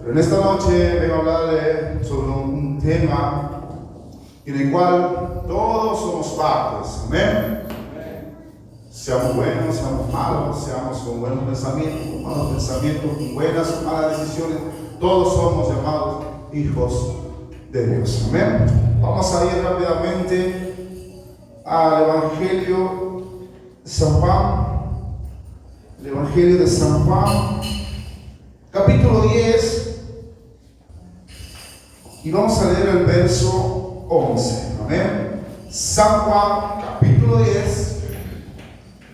Pero en esta noche vengo a hablarle sobre un tema en el cual todos somos partes. Amén. Seamos buenos, seamos malos, seamos con buenos pensamientos, con malos pensamientos, con buenas o malas decisiones, todos somos llamados hijos de Dios. Amén. Vamos a ir rápidamente al Evangelio de San Juan. El Evangelio de San Juan, capítulo 10. Y vamos a leer el verso 11. Amén. San Juan, capítulo 10,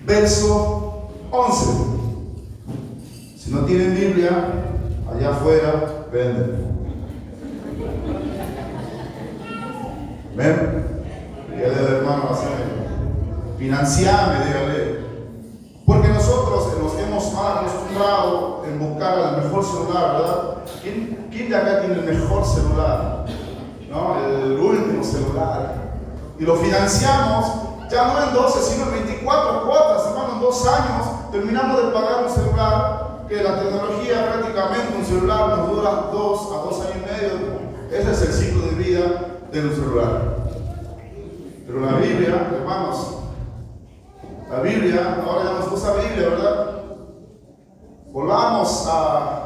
verso 11. Si no tienen Biblia, allá afuera, venden. Amén. Dígale al hermano, financiame, dígale. Porque nosotros nos hemos mal acostumbrado en buscar el mejor celular, ¿verdad? ¿Quién de acá tiene el mejor celular? ¿No? El último celular. Y lo financiamos ya no en 12, sino en 24 cuotas, hermano, en 2 años terminamos de pagar un celular, que la tecnología prácticamente, un celular nos dura 2 a 2 años y medio. Ese es el ciclo de vida de un celular. Pero la Biblia, hermanos, la Biblia, ahora ya nos gusta la Biblia, ¿verdad? Volvamos a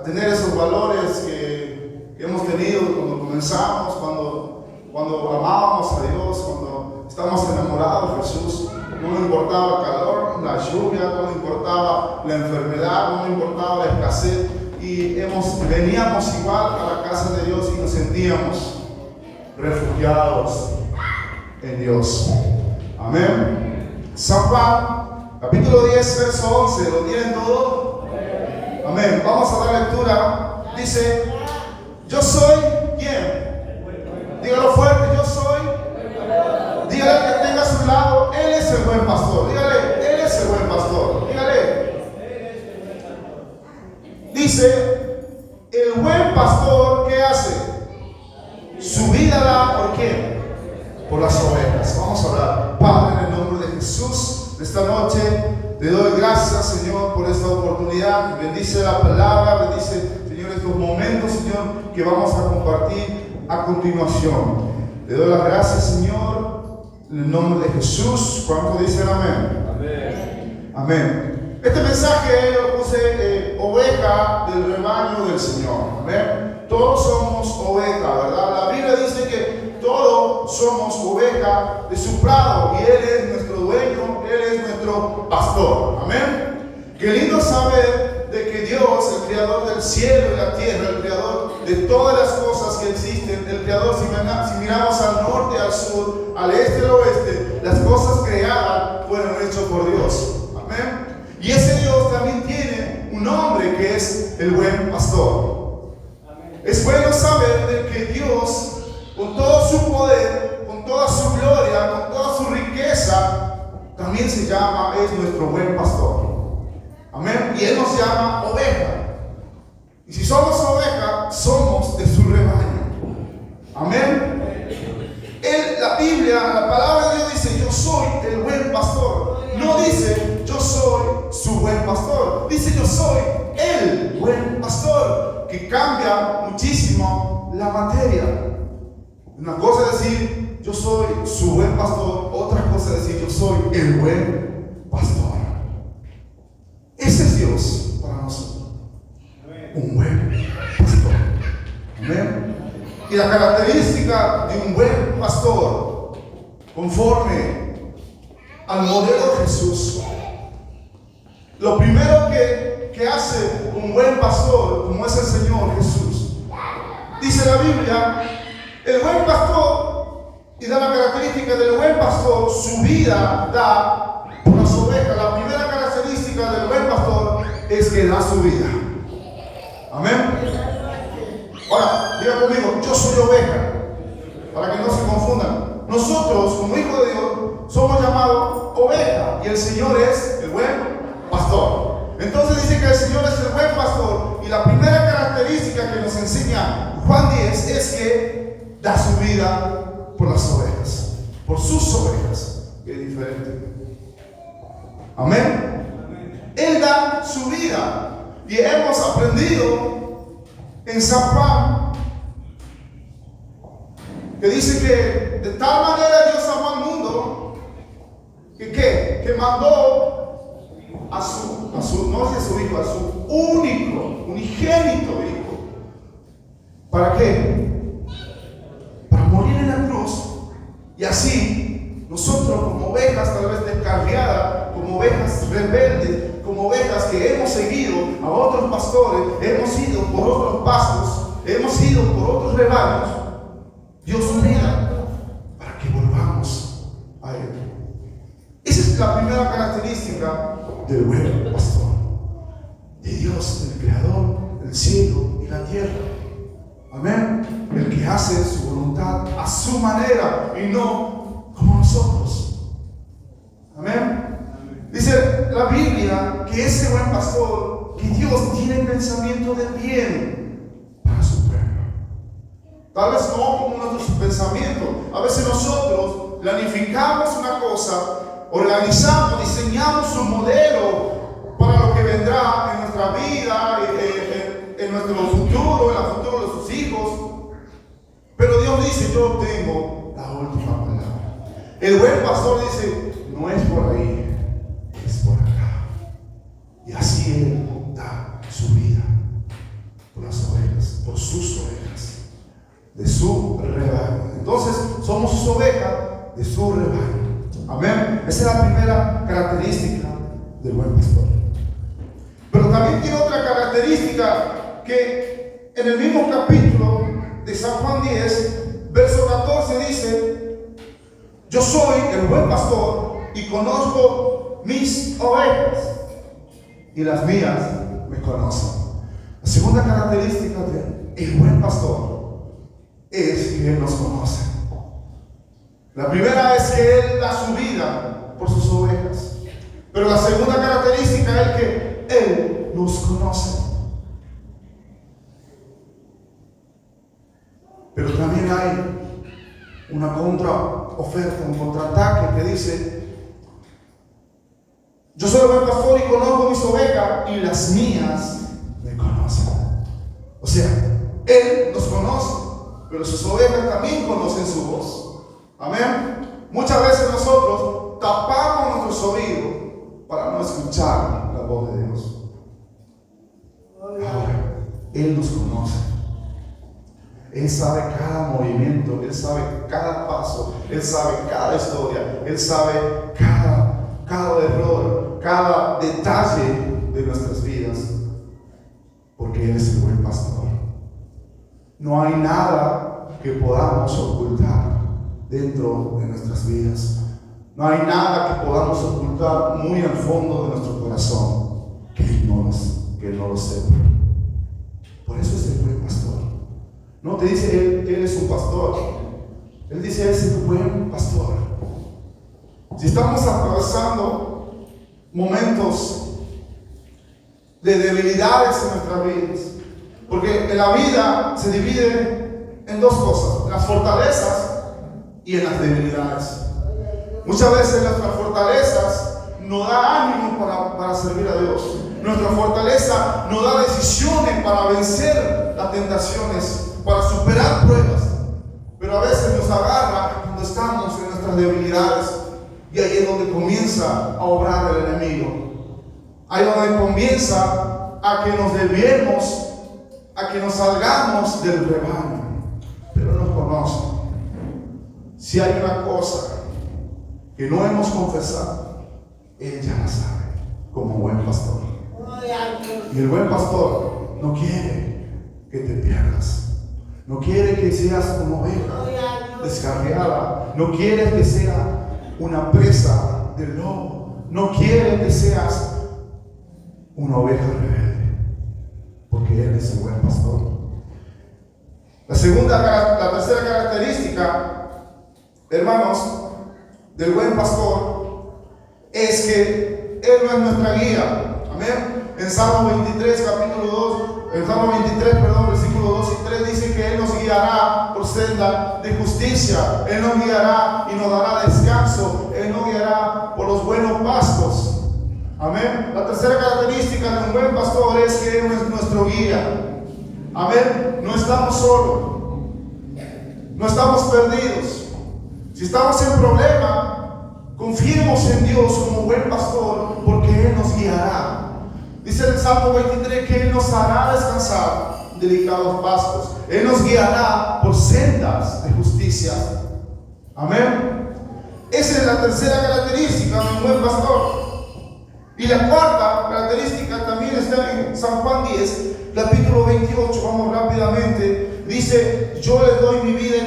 tener esos valores que hemos tenido cuando comenzamos, cuando amábamos a Dios, cuando estábamos enamorados de Jesús. No le importaba el calor, la lluvia, no le importaba la enfermedad, no le importaba la escasez. Y veníamos igual a la casa de Dios y nos sentíamos refugiados en Dios. Amén. San Juan, capítulo 10, verso 11. ¿Lo tienen todo? Amén. Vamos a dar lectura. Dice: yo soy ¿quién? Dígalo fuerte: yo soy. Dígale al que tenga a su lado: Él es el buen pastor. Dígale: Él es el buen pastor. Dígale. Dice: el buen pastor, ¿qué hace? Su vida da ¿por quién? Por las ovejas. Vamos a orar. Padre, en el nombre de Jesús, esta noche te doy gracias, Señor, por esta oportunidad. Bendice la palabra, bendice, Señor, estos momentos, Señor, que vamos a compartir a continuación. Te doy las gracias, Señor, en el nombre de Jesús. ¿Cuántos dicen amén? Amén. Amén. Este mensaje lo puse oveja del rebaño del Señor. Amén. Todos somos oveja, ¿verdad? La Biblia dice que todos somos oveja de su prado y Él es nuestro dueño, Él es nuestro pastor. Amén. Qué lindo saber de que Dios, el creador del cielo y la tierra, el creador de todas las cosas que existen, el creador, si miramos al norte, al sur, al este, al oeste, las cosas creadas fueron hechas por Dios. Amén. Y ese Dios también tiene un nombre que es el buen pastor. Es bueno saber de que Dios, con todo su poder, con toda su gloria, con toda su riqueza, también se llama, es nuestro buen pastor. Amén. Y Él nos llama oveja. Y si somos oveja, somos de su rebaño. Amén. La Biblia, la palabra de Dios dice: yo soy el buen pastor. No dice: yo soy su buen pastor. Dice: yo soy el buen pastor, que cambia muchísimo la materia. Una cosa es decir: yo soy su buen pastor. Otra cosa es decir: yo soy el buen pastor. Ese es Dios para nosotros. Un buen pastor. Amén. Y la característica de un buen pastor, conforme al modelo de Jesús, lo primero que hace un buen pastor, como es el Señor Jesús, dice la Biblia: el buen pastor, y da la característica del buen pastor, su vida da por las ovejas. La primera característica del buen pastor es que da su vida. Amén. Ahora, diga conmigo: yo soy oveja, para que no se confundan. Nosotros, como hijos de Dios, somos llamados oveja, y el Señor es el buen pastor. Entonces dice que el Señor es el buen pastor, y la primera característica que nos enseña Juan 10 es que da su vida por las ovejas, por sus ovejas, que es diferente. Amén. Él da su vida, y hemos aprendido en San Juan, que dice que de tal manera Dios amó al mundo que mandó a su hijo, a su unigénito hijo. ¿Para qué? Para morir en la cruz, y así nosotros, como ovejas tal vez descarriadas, como ovejas rebeldes, como ovejas que hemos seguido a otros pastores, hemos ido por otros pastos, hemos ido por otros rebaños, Dios unida para que volvamos a Él. Esa es la primera característica del buen pastor, de Dios, el creador del cielo y la tierra. Amén. El que hace su voluntad a su manera y no como nosotros. Amén. Dice la Biblia que ese buen pastor, que Dios tiene pensamiento de bien para su pueblo. Tal vez no como nuestros pensamientos. A veces nosotros planificamos una cosa, organizamos, diseñamos un modelo para lo que vendrá en nuestra vida, en nuestro futuro, en el futuro de sus hijos. Pero Dios dice: yo tengo la última palabra. El buen pastor dice: no es por ahí, es por acá. Y así Él da su vida por las ovejas, por sus ovejas, de su rebaño. Entonces somos sus ovejas de su rebaño. Amén. Esa es la primera característica del buen pastor. Pero también tiene otra característica que en el mismo capítulo de San Juan 10, verso 14 dice: yo soy el buen pastor y conozco mis ovejas y las mías me conocen. La segunda característica del buen pastor es que Él nos conoce. La primera es que Él da su vida por sus ovejas. Pero la segunda característica es que Él nos conoce. Pero también hay una contraoferta, un contraataque que dice: yo soy el buen pastor y conozco mis ovejas y las mías me conocen. O sea, Él nos conoce, pero sus ovejas también conocen su voz. Amén. Muchas veces nosotros tapamos nuestros oídos para no escuchar la voz de Dios. Ahora, Él nos conoce. Él sabe cada movimiento, Él sabe cada paso, Él sabe cada historia, Él sabe cada error, cada detalle de nuestras vidas, porque Él es el buen pastor. No hay nada que podamos ocultar dentro de nuestras vidas. No hay nada que podamos ocultar muy al fondo de nuestro corazón que Él no lo sepa. Por eso es el buen pastor. No te dice Él es un pastor. Él dice: Él es el buen pastor. Si estamos atravesando momentos de debilidades en nuestras vidas, porque en la vida se divide en dos cosas: en las fortalezas y en las debilidades. Muchas veces nuestras fortalezas nos da ánimo para servir a Dios. Nuestra fortaleza nos da decisiones para vencer las tentaciones, para superar pruebas. Pero a veces nos agarra cuando estamos en nuestras debilidades, y ahí es donde comienza a obrar el enemigo. Ahí es donde comienza a que nos desviemos, a que nos salgamos del rebaño. Pero nos conoce. Si hay una cosa que no hemos confesado, Él ya la sabe, como buen pastor. Y el buen pastor no quiere que te pierdas. No quiere que seas una oveja descarriada. No quiere que sea una presa del lobo. No quiere que seas una oveja rebelde, porque Él es el buen pastor. La tercera característica, hermanos, del buen pastor es que Él no es nuestra guía. Amén. En Salmo 23, versículo 2 y 3 dice que Él nos guiará por senda de justicia. Él nos guiará y nos dará descanso. Él nos guiará por los buenos pastos. Amén. La tercera característica de un buen pastor es que Él es nuestro guía. Amén. No estamos solos. No estamos perdidos. Si estamos en problema, confiemos en Dios como buen pastor, porque Él nos guiará. Dice el Salmo 23 que Él nos hará descansar en delicados pastos. Él nos guiará por sendas de justicia. Amén. Esa es la tercera característica de un buen pastor. Y la cuarta característica también está en San Juan 10, capítulo 28. Vamos rápidamente. Dice: yo les doy mi vida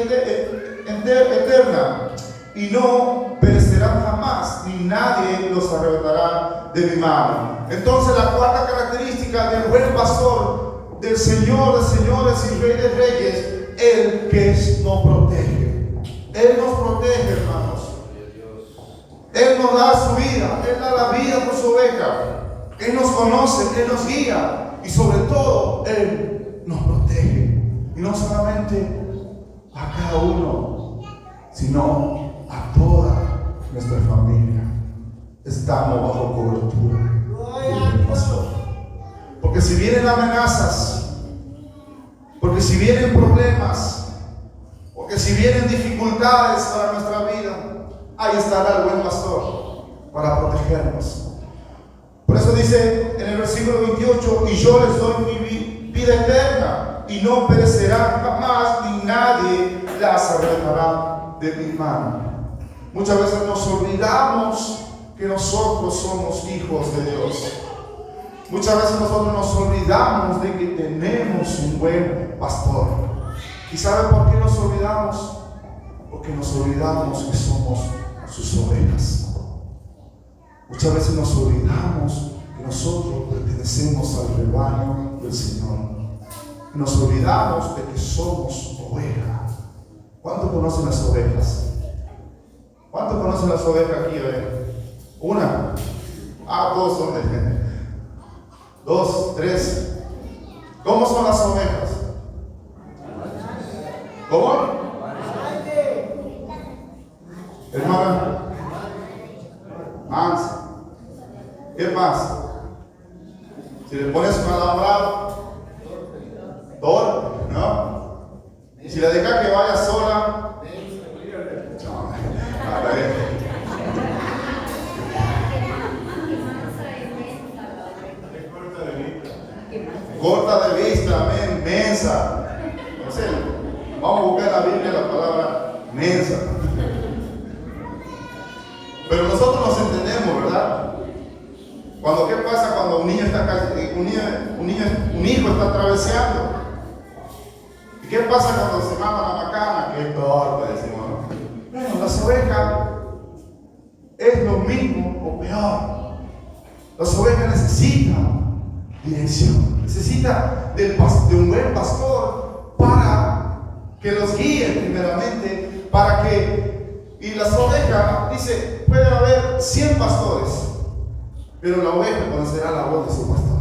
eterna y no perecerán jamás, ni nadie los arrebatará de mi mano. Entonces, la cuarta característica del buen pastor, del Señor de señores y Rey de reyes, Él que nos protege. Él nos protege, hermanos. Él nos da su vida. Él da la vida por su oveja. Él nos conoce, Él nos guía y sobre todo Él nos protege. Y no solamente a cada uno, sino a toda nuestra familia. Estamos bajo cobertura del pastor. Porque si vienen amenazas, porque si vienen problemas, porque si vienen dificultades para nuestra vida, ahí estará el buen pastor para protegernos. Por eso dice en el versículo 28: y yo les doy mi vida eterna y no perecerán jamás, ni nadie las arrebatará de mi mano. Muchas veces nos olvidamos que nosotros somos hijos de Dios. Muchas veces nosotros nos olvidamos de que tenemos un buen pastor. ¿Y saben por qué nos olvidamos? Porque nos olvidamos que somos sus ovejas. Muchas veces nos olvidamos que nosotros pertenecemos al rebaño del Señor. Y nos olvidamos de que somos ovejas. ¿Cuántos conocen las ovejas? ¿Cuántos conocen las ovejas aquí? Una. Dos son de gente. 2, 3. ¿Cómo son las ovejas? ¿Cómo? Hermana. Mansa. ¿Qué pasa? Si le pones un alambrado, torpe, ¿no? Y si la dejas que vaya sola, corta de vista, amén, mensa. No sé, vamos a buscar en la Biblia la palabra mensa. Pero nosotros nos entendemos, ¿verdad? ¿Qué pasa cuando un niño está un hijo está atravesando? ¿Y qué pasa cuando se mama la macana? Qué torpe, decimos, ¿no? Bueno, las ovejas es lo mismo o peor. Las ovejas necesitan dirección, necesitan de un buen pastor para que los guíe primeramente, para que... Y las ovejas, dice, puede haber 100 pastores, pero la oveja conocerá la voz de su pastor.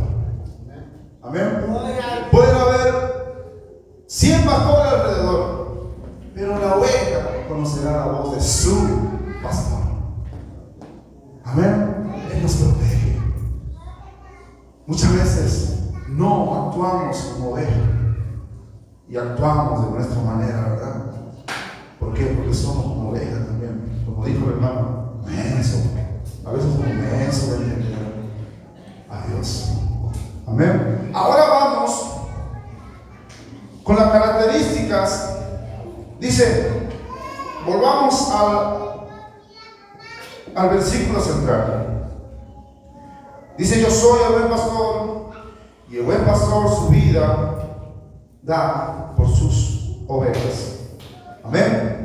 Amén. Pueden haber 100 pastores alrededor, pero la oveja conocerá la voz de su pastor. Amén. Él nos protege. Muchas veces no actuamos como oveja y actuamos de nuestra manera, ¿verdad? ¿Por qué? Porque somos como ovejas también. Como dijo el hermano, menso. A veces somos mensos de entender a Dios. Amén. Ahora vamos con las características. Dice, volvamos al versículo central. Dice: yo soy el buen pastor, y el buen pastor su vida da por sus ovejas. Amén.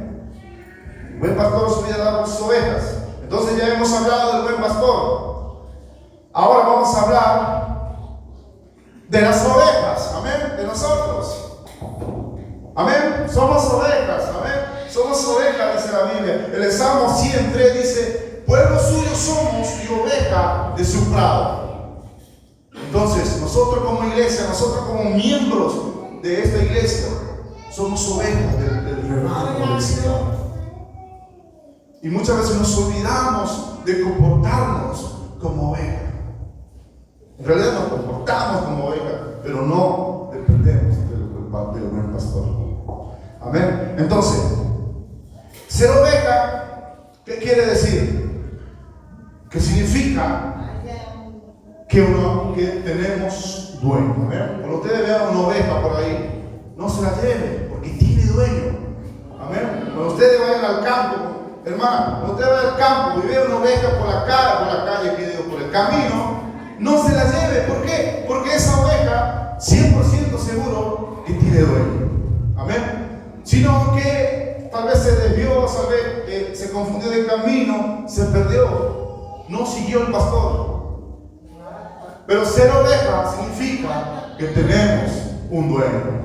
El buen pastor su vida da por sus ovejas. Entonces ya hemos hablado del buen pastor. Ahora vamos a hablar de las ovejas. Amén. De nosotros. Amén. Somos ovejas. Amén. Somos ovejas, dice la Biblia. El Salmo 103 dice: pueblo suyo somos y oveja de su prado. Entonces, nosotros como iglesia, nosotros como miembros de esta iglesia, somos ovejas del rebaño del Señor. Y muchas veces nos olvidamos de comportarnos como ovejas. En realidad nos comportamos como ovejas, pero no dependemos de Entonces, ser oveja, ¿qué quiere decir? Que significa que tenemos dueño. Cuando ustedes vean una oveja por ahí, no se la lleven, porque tiene dueño. Amén. Cuando ustedes vayan al campo, hermano, cuando ustedes vayan al campo y vean una oveja por la calle, que digo, por el camino, no se la lleve. ¿Por qué? Porque esa oveja, 100% seguro que tiene dueño. Amén. Sino que tal vez se desvió, tal vez se confundió de camino, se perdió, no siguió el pastor. Pero ser oveja significa que tenemos un dueño.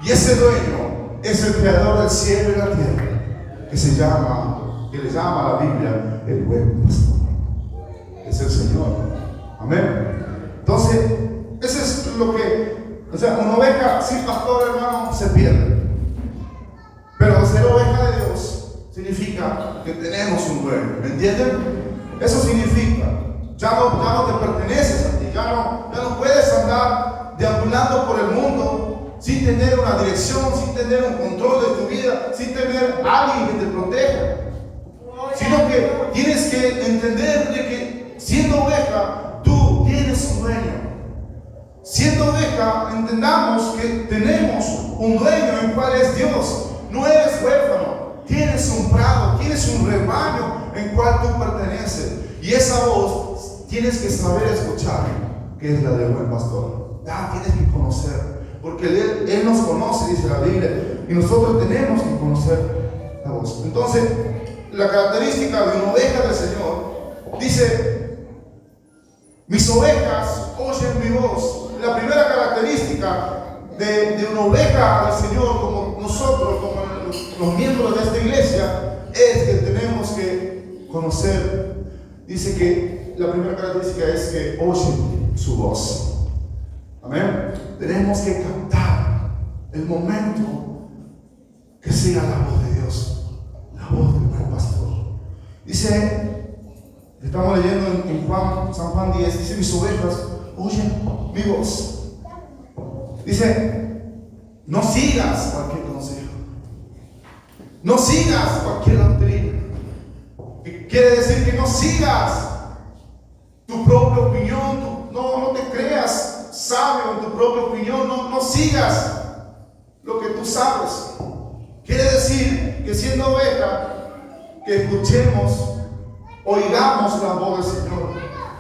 Y ese dueño es el creador del cielo y la tierra, que le llama a la Biblia el buen pastor. Es el Señor. Amén. Entonces, eso es lo que, una oveja sin pastor, hermano, se pierde. Pero ser oveja de Dios significa que tenemos un dueño. ¿Me entienden? Eso significa, ya no te perteneces a ti, ya no puedes andar deambulando por el mundo sin tener una dirección, sin tener un control de tu vida, sin tener alguien que te proteja. Sino que tienes que entender de que siendo oveja, tú tienes un dueño. Siendo oveja, entendamos que tenemos un dueño en cual es Dios. No eres huérfano, tienes un prado, tienes un rebaño en cual tú perteneces. Y esa voz tienes que saber escuchar, que es la del buen pastor. Tienes que conocer, porque Él nos conoce, dice la Biblia, y nosotros tenemos que conocer la voz. Entonces, la característica de una oveja del Señor dice: mis ovejas oyen mi voz. La primera característica de una oveja del Señor, como nosotros, como los miembros de esta iglesia, es que tenemos que conocer. Dice que la primera característica es que oyen su voz. Amén. Tenemos que captar el momento que sea la voz de Dios, la voz del buen pastor. Dice, estamos leyendo en San Juan 10, dice: mis ovejas oyen mi voz. Dice: no sigas cualquier consejo, no sigas cualquier doctrina. Quiere decir que no sigas tu propia opinión, no te creas sabio en tu propia opinión, no sigas lo que tú sabes. Quiere decir que siendo oveja, que escuchemos, oigamos la voz del Señor,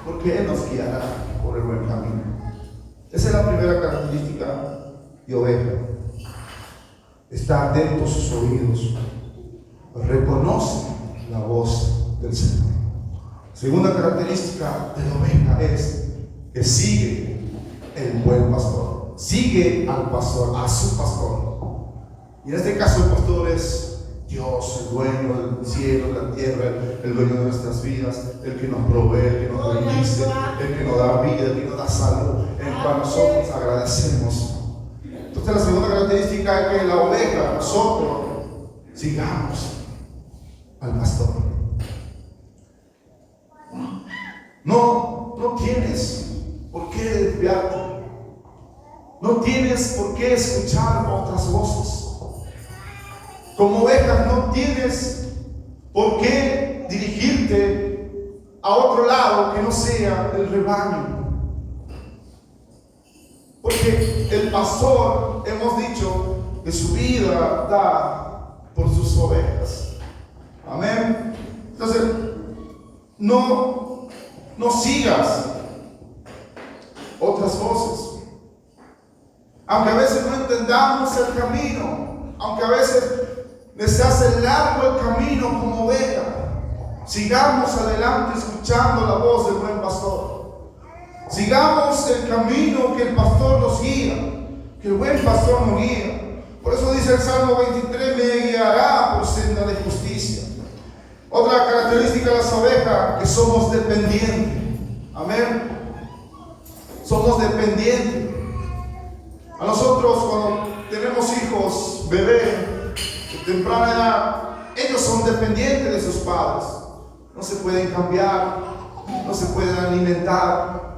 porque Él nos guiará por el buen camino. Esa es la primera característica de oveja. Está atento a sus oídos, reconoce la voz del Señor. Segunda característica de la oveja es que sigue el buen pastor, sigue al pastor, a su pastor. Y en este caso el pastor es Dios, el dueño del cielo, de la tierra, el dueño de nuestras vidas, el que nos provee, el que nos bendice, el que nos da vida, el que nos da salud, el cual nosotros agradecemos. Entonces la segunda característica es que la oveja, nosotros sigamos al pastor. No tienes por qué desviarte. No tienes por qué escuchar otras voces. Como ovejas no tienes por qué dirigirte a otro lado que no sea el rebaño. Porque el pastor, hemos dicho, que su vida da por sus ovejas. Amén. Entonces, no sigas otras voces. Aunque a veces no entendamos el camino, aunque a veces les hace largo el camino como oveja, sigamos adelante escuchando la voz del buen pastor. Sigamos el camino que el pastor nos guía, que el buen pastor nos guía. Por eso dice el Salmo 23: me guiará por senda de justicia. Otra característica de las ovejas, que somos dependientes. Amén. Somos dependientes. A nosotros, cuando tenemos hijos, bebés, de temprana edad, ellos son dependientes de sus padres. No se pueden cambiar, no se pueden alimentar.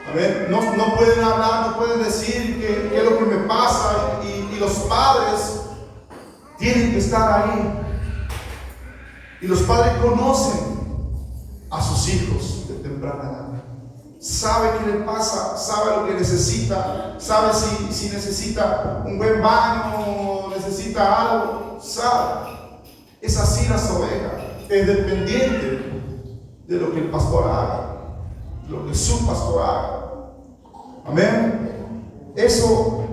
Amén. No pueden hablar, no pueden decir qué es lo que me pasa. Y los padres tienen que estar ahí. Y los padres conocen a sus hijos de temprana edad. Sabe qué le pasa, sabe lo que necesita, sabe si necesita un buen baño, necesita algo, sabe. Es así las ovejas, es dependiente de lo que el pastor haga, de lo que su pastor haga. Amén. Eso,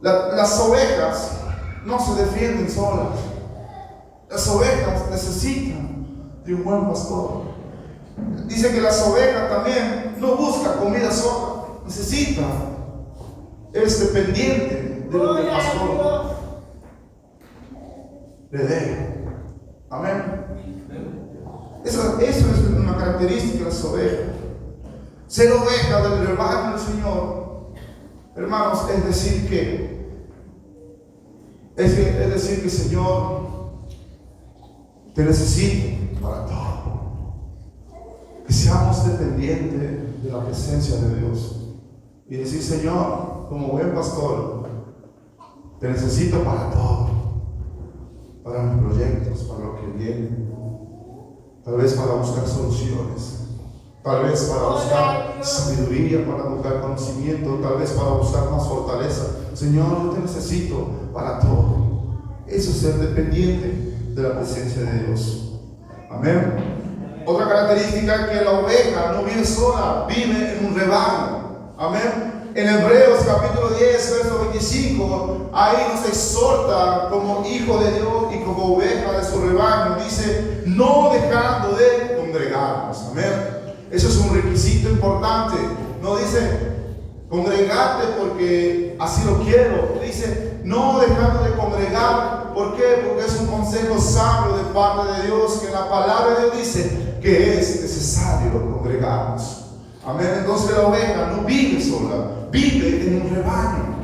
las ovejas no se defienden solas. Las ovejas necesitan de un buen pastor. Dice que las ovejas también no buscan comida sola, necesita, es dependiente de lo que el pastor le dé. Amén. Eso es una característica de las ovejas. Ser oveja del rebaño del Señor, hermanos, es decir que Señor, te necesito para todo. Que seamos dependientes de la presencia de Dios y decir: Señor, como buen pastor, te necesito para todo, para mis proyectos, para lo que viene, tal vez para buscar soluciones, tal vez para buscar sabiduría, para buscar conocimiento, tal vez para buscar más fortaleza. Señor, yo te necesito para todo. Eso es ser dependiente de la presencia de Dios. Amén. Otra característica es que la oveja no vive sola, vive en un rebaño. Amén. En Hebreos capítulo 10, verso 25, ahí nos exhorta como hijo de Dios y como oveja de su rebaño. Dice: no dejando de congregarnos. Amén. Eso es un requisito importante. No dice congregarte porque así lo quiero. Dice: no dejando de congregar. ¿Por qué? Porque es un consejo sabio de parte de Dios, que la palabra de Dios dice que es necesario congregarnos. Amén. Entonces la oveja no vive sola, vive en un rebaño.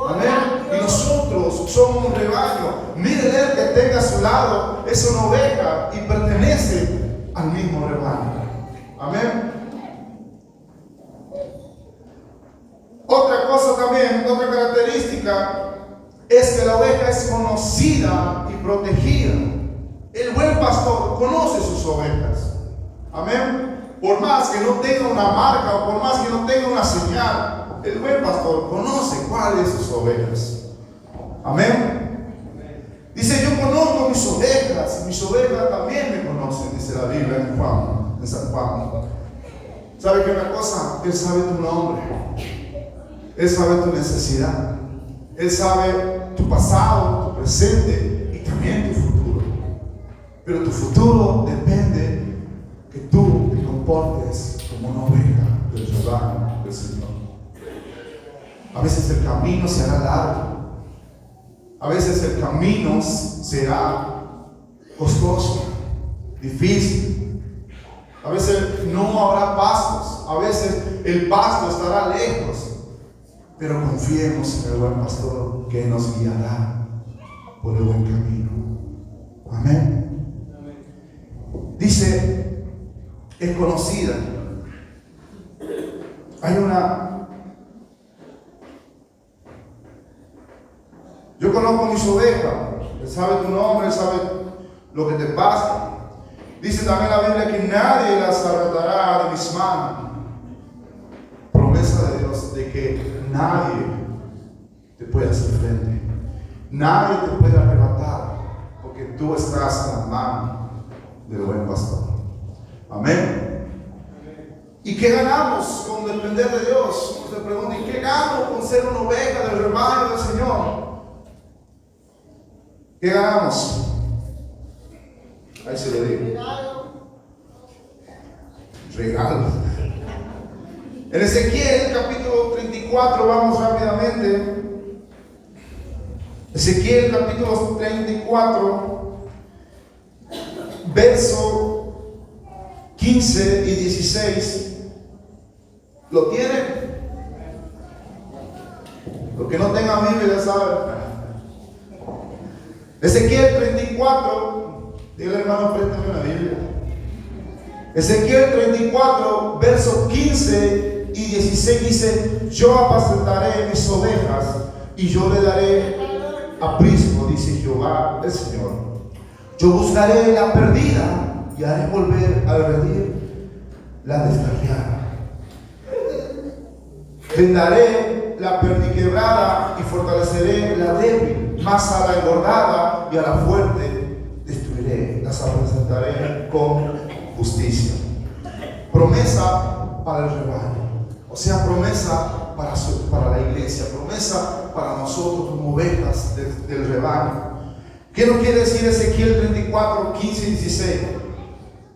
Amén. Y nosotros somos un rebaño. Miren, el que tenga a su lado es una oveja y pertenece al mismo rebaño. Amén. Otra cosa también, otra característica, es que la oveja es conocida y protegida. El buen pastor conoce sus ovejas. Amén. Por más que no tenga una marca o por más que no tenga una señal, el buen pastor conoce cuáles son sus ovejas. Amén. Dice: yo conozco mis ovejas y mis ovejas también me conocen, dice la Biblia en San Juan. ¿Sabe qué una cosa? Él sabe tu nombre, Él sabe tu necesidad, Él sabe tu pasado, tu presente y también tu futuro. Pero tu futuro depende que tú te comportes como una oveja del rebaño del Señor. A veces el camino será largo, a veces el camino será costoso, difícil, a veces no habrá pastos, a veces el pasto estará lejos, pero confiemos en el buen pastor que nos guiará por el buen camino. Amén. Dice: es conocida. Yo conozco mis ovejas. Él sabe tu nombre, Él sabe lo que te pasa. Dice también la Biblia que nadie las arrebatará de mis manos. Promesa de Dios de que nadie te puede hacer frente, nadie te puede arrebatar, porque tú estás en la mano del buen pastor. Amén. ¿Y qué ganamos con depender de Dios? Usted pregunta: ¿y qué gano con ser una oveja del rebaño del Señor? ¿Qué ganamos? Ahí se lo digo: regalo. En Ezequiel capítulo 34, vamos rápidamente. Ezequiel capítulo 34, verso 15 y 16. ¿Lo tienen? Los que no tengan Biblia ya saben. Ezequiel 34, dígale: hermano, préstame una Biblia. Ezequiel 34, verso 15 y 16 dice: yo apacentaré mis ovejas y yo le daré aprisco, dice Jehová el Señor. Yo buscaré la perdida y haré volver a redir la descarriada. Vendaré la perdiquebrada y fortaleceré la débil, más a la engordada y a la fuerte destruiré, las apresentaré con justicia. Promesa para el rebaño, o sea, promesa para la iglesia, promesa para nosotros como ovejas del rebaño. ¿Qué nos quiere decir Ezequiel 34, 15 y 16?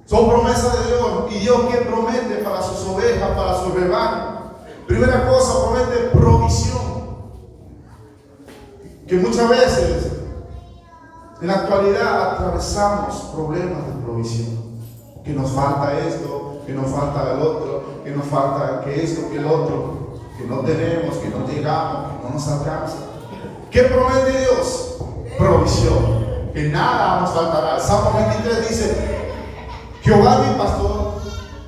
Son promesas de Dios, y Dios que promete para sus ovejas, para su rebaño. Primera cosa, promete provisión. Que muchas veces en la actualidad atravesamos problemas de provisión. Que nos falta esto, que nos falta el otro, que nos falta que esto, que el otro, que no tenemos, que no llegamos, que no nos alcanza. ¿Qué promete Dios? Provisión. Que nada nos faltará. Salmo 23 dice: Jehová es mi pastor,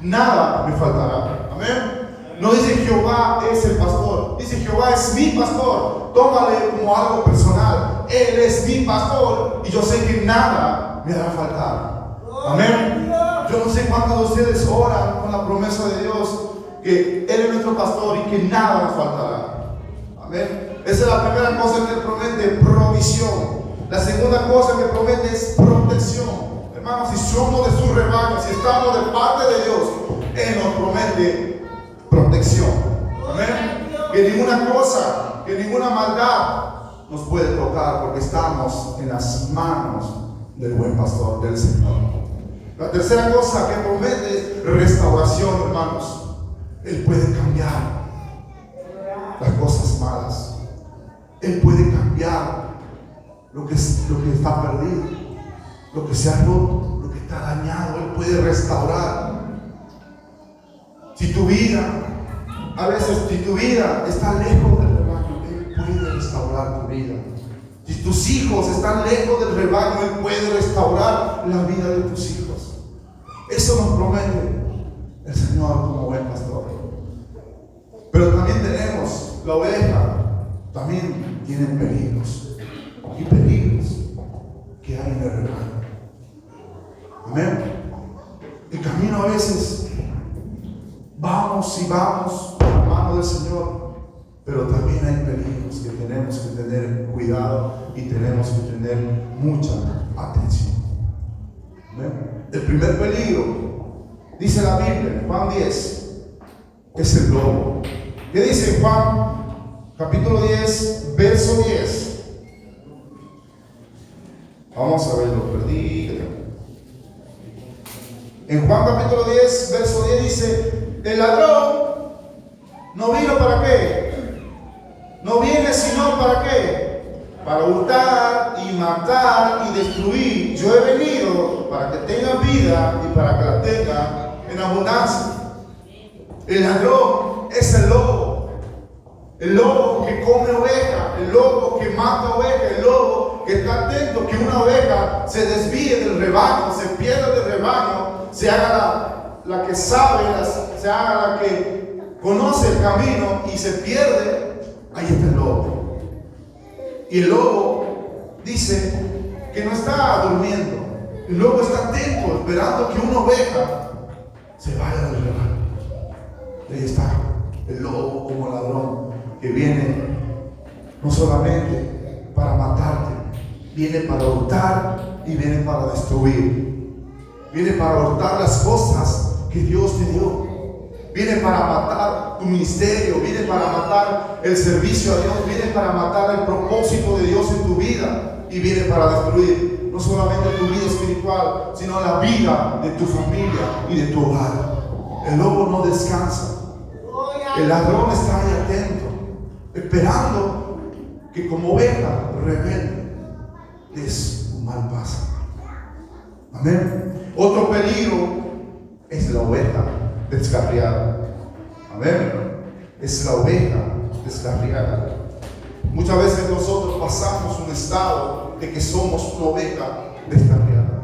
nada me faltará. Amén. No dice Jehová es el pastor, dice Jehová es mi pastor. Tómale como algo personal. Él es mi pastor y yo sé que nada me hará faltar. Amén. Yo no sé cuántos de ustedes oran con la promesa de Dios que Él es nuestro pastor y que nada nos faltará. Amén. Esa es la primera cosa que Él promete, provisión. La segunda cosa que promete es protección. Hermanos, si somos de su rebaño, si estamos de parte de Dios, Él nos promete protección. Amén. Que ninguna cosa, que ninguna maldad nos puede tocar, porque estamos en las manos del buen pastor, del Señor. La tercera cosa que promete es restauración, hermanos. Él puede cambiar las cosas malas. Él puede cambiar lo que está perdido, lo que se ha roto, lo que está dañado. Él puede restaurar. Si tu vida, a veces si tu vida está lejos del rebaño, Él puede restaurar tu vida. Si tus hijos están lejos del rebaño, Él puede restaurar la vida de tus hijos. Eso nos promete el Señor como buen pastor. Pero también tenemos la oveja, también tienen peligros, y peligros que hay en el rebaño. Amén. El camino a veces vamos y vamos a la mano del Señor, pero también hay peligros que tenemos que tener cuidado y tenemos que tener mucha atención. ¿Ven? El primer peligro, dice la Biblia en Juan 10, es el lobo. ¿Qué dice Juan capítulo 10, verso 10? Vamos a ver, lo perdí. En Juan capítulo 10, verso 10 dice: el ladrón no vino para qué, no viene sino para qué, para hurtar y matar y destruir. Yo he venido para que tengan vida y para que la tengan en abundancia. El ladrón es el lobo que come oveja, el lobo que mata oveja, el lobo que está atento que una oveja se desvíe del rebaño, se pierda del rebaño, se haga la que sabe, se haga la que conoce el camino y se pierde. Ahí está el lobo. Y el lobo dice que no está durmiendo. El lobo está atento, esperando que una oveja se vaya del rebaño. Y ahí está el lobo como ladrón que viene no solamente para matarte, viene para hurtar y viene para destruir. Viene para hurtar las cosas que Dios te dio. Viene para matar tu ministerio, viene para matar el servicio a Dios, viene para matar el propósito de Dios en tu vida y viene para destruir no solamente tu vida espiritual, sino la vida de tu familia y de tu hogar. El lobo no descansa. El ladrón está ahí atento, esperando que como oveja rebelde des un mal paso. Amén. Otro peligro es la oveja descarriada. Amén. Es la oveja descarriada. Muchas veces nosotros pasamos un estado de que somos una oveja descarriada.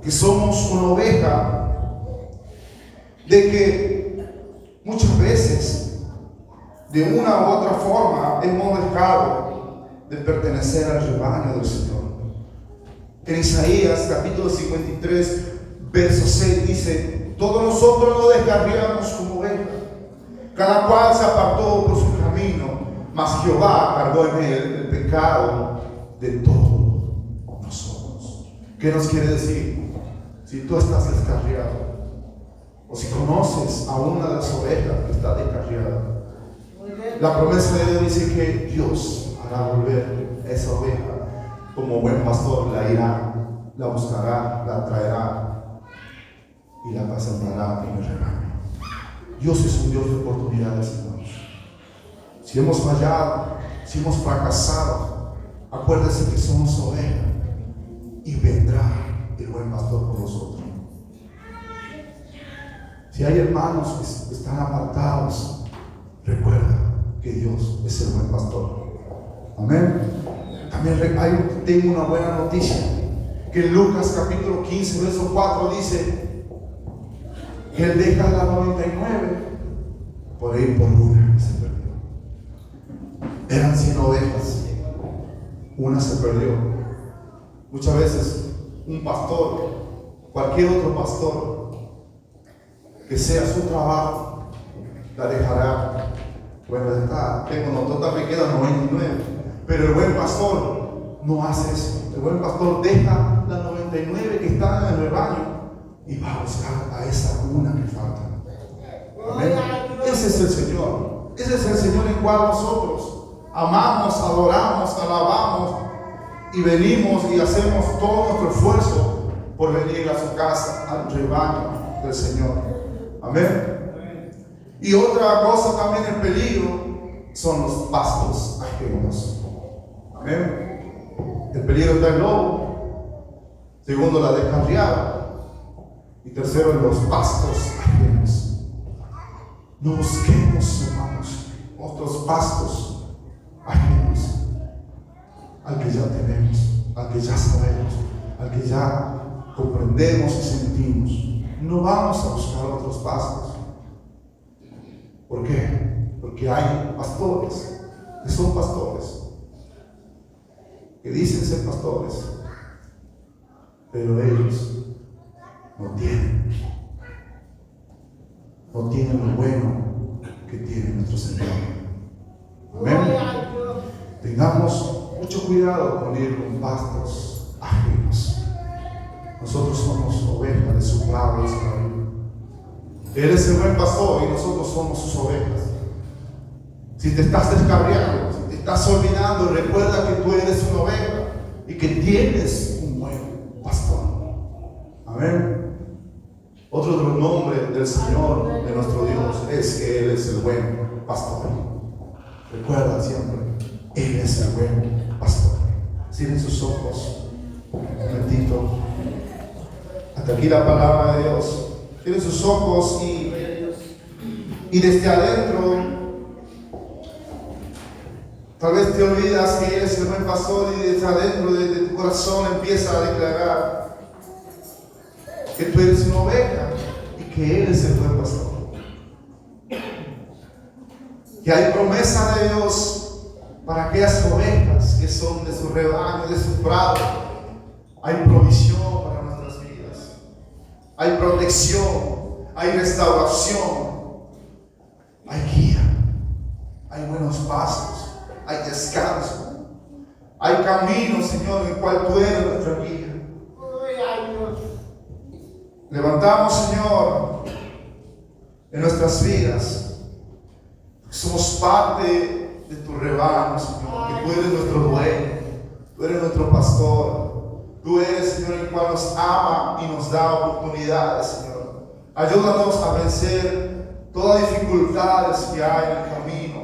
Que somos una oveja de que muchas veces de una u otra forma hemos dejado de pertenecer al rebaño del Señor. En Isaías capítulo 53, verso 6 dice: todos nosotros nos descarriamos como ovejas, cada cual se apartó por su camino, mas Jehová cargó en él el pecado de todos nosotros. ¿Qué nos quiere decir? Si tú estás descarriado, o si conoces a una de las ovejas que está descarriada, la promesa de Dios dice que Dios hará volver esa oveja como buen pastor, la irá, la buscará, la traerá y la apacentará en el rebaño. Dios es un Dios de oportunidades, hermanos. Si hemos fallado, si hemos fracasado, acuérdense que somos ovejas y vendrá el buen pastor por nosotros. Si hay hermanos que están apartados, recuerda que Dios es el buen pastor. Amén. También tengo una buena noticia, que en Lucas capítulo 15, verso 4 dice que Él deja la 99 por ir por una que se perdió. Eran 100 ovejas, una se perdió. Muchas veces un pastor, cualquier otro pastor, que sea su trabajo, la dejará. Bueno, tengo total, me quedan 99. Pero el buen pastor no hace eso. El buen pastor deja las 99 que están en el rebaño y va a buscar a esa una que falta. Amén. Ese es el Señor. Ese es el Señor en cual nosotros amamos, adoramos, alabamos y venimos y hacemos todo nuestro esfuerzo por venir a su casa, al rebaño del Señor. Amén. Y otra cosa también en peligro son los pastos ajenos. Amén. El peligro está el lobo. Segundo, la descarriada. Y tercero, los pastos ajenos. No busquemos, hermanos, otros pastos ajenos al que ya tenemos, al que ya sabemos, al que ya comprendemos y sentimos. No vamos a buscar otros pastos. ¿Por qué? Porque hay pastores que son pastores, que dicen ser pastores, pero ellos no tienen lo bueno que tiene nuestro Señor. Amén. Tengamos mucho cuidado con ir con pastos ajenos. Nosotros somos ovejas de su prado, Señor. Él es el buen pastor y nosotros somos sus ovejas. Si te estás descarriando, si te estás olvidando, recuerda que tú eres una oveja y que tienes un buen pastor. Amén. Otro de los nombres del Señor, de nuestro Dios, es que Él es el buen pastor. Recuerda siempre, Él es el buen pastor. Cierren sus ojos un momentito. Hasta aquí la palabra de Dios. Cierren sus ojos y desde adentro, tal vez te olvidas que Él es el buen pastor y desde adentro de tu corazón empieza a declarar que tú eres una oveja y que Él es el buen pastor. Que hay promesa de Dios para aquellas ovejas que son de su rebaño, de su prado. Hay provisión para nuestras vidas. Hay protección, hay restauración, hay guía, hay buenos pasos, hay descanso, hay camino, Señor, en el cual tú eres nuestra guía. Levantamos, Señor, en nuestras vidas. Somos parte de tu rebaño, Señor, que tú eres nuestro dueño, tú eres nuestro pastor. Tú eres, Señor, el cual nos ama y nos da oportunidades, Señor. Ayúdanos a vencer todas las dificultades que hay en el camino.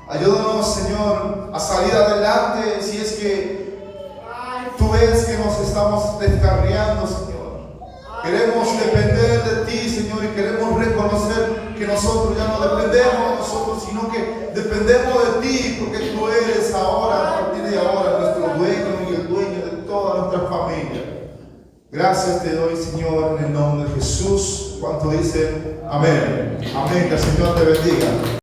Ayúdanos, Señor, a salir adelante si es que tú ves que nos estamos descarriando, Señor. Queremos depender de ti, Señor, y queremos reconocer que nosotros ya no dependemos de nosotros, sino que dependemos de ti, porque tú eres ahora, a partir de ahora, nuestro dueño y el dueño de toda nuestra familia. Gracias te doy, Señor, en el nombre de Jesús. ¿Cuánto dicen? Amén. Amén. Que el Señor te bendiga.